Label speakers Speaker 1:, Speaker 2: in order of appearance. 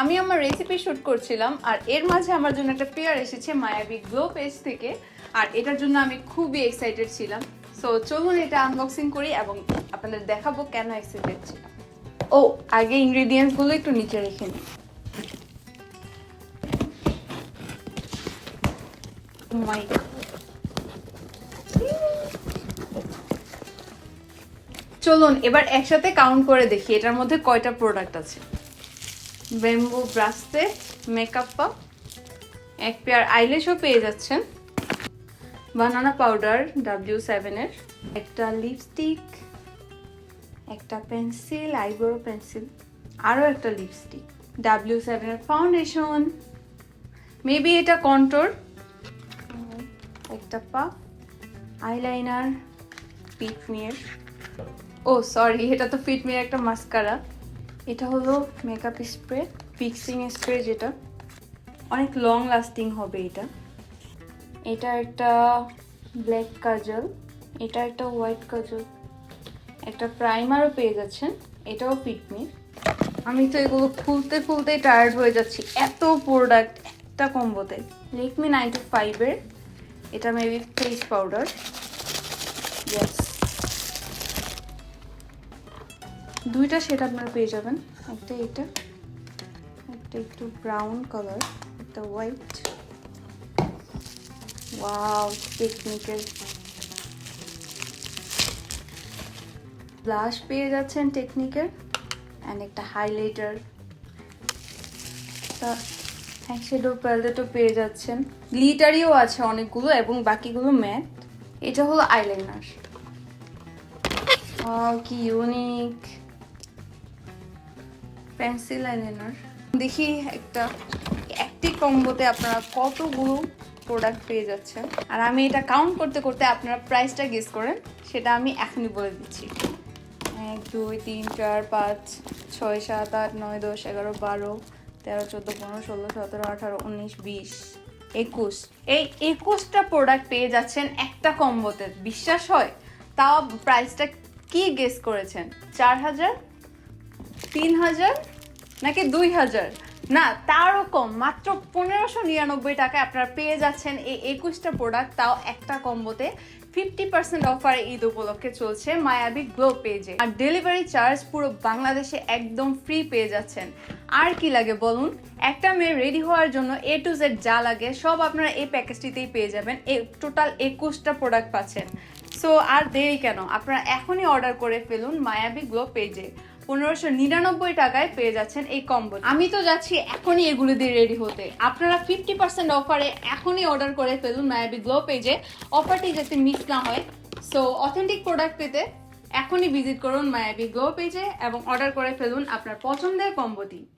Speaker 1: আমি আমার recipe shoot করছিলাম আর এর মাঝে আমার জন্য একটা পেয়ার এসেছে মায়াবী গ্লো পেজ থেকে। আর এটার জন্য আমি খুবই এক্সাইটেড ছিলাম। সো চলুন এটা আনবক্সিং করি এবং আপনাদের দেখাবো কেন এক্সাইটেড ছিলাম। ও আগে ইনগ্রেডিয়েন্টস গুলো একটু নিচে রেখে নিই। মাই চলুন এবার একসাথে কাউন্ট করে দেখি এটার মধ্যে কয়টা প্রোডাক্ট আছে। ব্যাম্বু ব্রাশ সেট, মেকআপ পাপ, এক পেয়ার আইল্যাশও পেয়ে যাচ্ছেন, বানানা পাউডার W7 এর, একটা লিপস্টিক, একটা পেন্সিল, আইব্রো পেন্সিল, আরও একটা লিপস্টিক, W7 এর ফাউন্ডেশন, মেবি এটা কন্ট্যুর, একটা পাফ, আইলাইনার, ফিটমির, ও সরি এটা তো ফিটমির একটা মাস্কারা, এটা হলো মেকআপ স্প্রে, ফিক্সিং স্প্রে যেটা অনেক লং লাস্টিং হবে এটা, এটা একটা ব্ল্যাক কাজল, এটা একটা হোয়াইট কাজল, একটা প্রাইমারও পেয়ে যাচ্ছেন, এটাও ফিটমির। আমি তো এগুলো খুলতে খুলতেই টায়ার্ড হয়ে যাচ্ছি, এত প্রোডাক্ট একটা কম্বোতে। লেকমি 95 এর, এটা মেবি ফেস পাউডার, ইয়েস দুইটা শেড আপনারা পেয়ে যাবেন, একটা এটা, একটা একটু ব্রাউন কালার, একটা হোয়াইট। ওয়াও টেকনিকের ব্লাশ পেয়ে যাচ্ছেন টেকনিকের, অ্যান্ড একটা হাইলাইটার, তা আইশ্যাডো প্যালেটও পেয়ে যাচ্ছেন, গ্লিটারিও আছে অনেকগুলো এবং বাকিগুলো ম্যাট। এটা হলো আইলাইনার, কি ইউনিক পেন্সিল আইলাইনার। দেখি একটা একটি কম্বোতে আপনারা কতগুলো প্রোডাক্ট পেয়ে যাচ্ছেন, আর আমি এটা কাউন্ট করতে করতে আপনারা প্রাইসটা গেস করেন সেটা আমি এখনই বলে দিচ্ছি। 1 2 3 4 5 6 7 8 9 10 11 12 13 14 15 16 17 18 19 20 21, এই 21টা প্রোডাক্ট পেয়ে যাচ্ছেন একটা কম্বোতে। বিশ্বাস হয়? তাও প্রাইসটা কি গেস করেছেন? 4000, 3000 নাকি 2000? না তারও কম, মাত্র 1599 টাকায় আপনারা পেয়ে যাচ্ছেন এই 21টা প্রোডাক্ট, তাও একটা কম্বোতে। 50% অফার ঈদ উপলক্ষে চলছে মায়াবী গ্লো পেজে, আর ডেলিভারি চার্জ পুরো বাংলাদেশে একদম ফ্রি পেয়ে যাচ্ছেন। আর কি লাগে বলুন? একটা মেয়ে রেডি হওয়ার জন্য A to Z যা লাগে সব আপনারা এই প্যাকেজটিতেই পেয়ে যাবেন। টোটাল 21টা প্রোডাক্ট পাচ্ছেন। সো আর দেরি কেন, আপনারা এখনই অর্ডার করে ফেলুন মায়াবী গ্লো পেজে। 1599 টাকায় পেয়ে যাচ্ছেন এই কম্বো। আমি তো যাচ্ছি এখনই এগুলো দিয়ে রেডি হতে। আপনারা 50% অফারে এখনই অর্ডার করে ফেলুন মায়াবী গ্লো পেজে, অফারটি যাতে মিস না হয়। সো অথেন্টিক প্রোডাক্ট পেতে এখনই ভিজিট করুন মায়াবী গ্লো পেজে এবং অর্ডার করে ফেলুন আপনার পছন্দের কম্বোটি।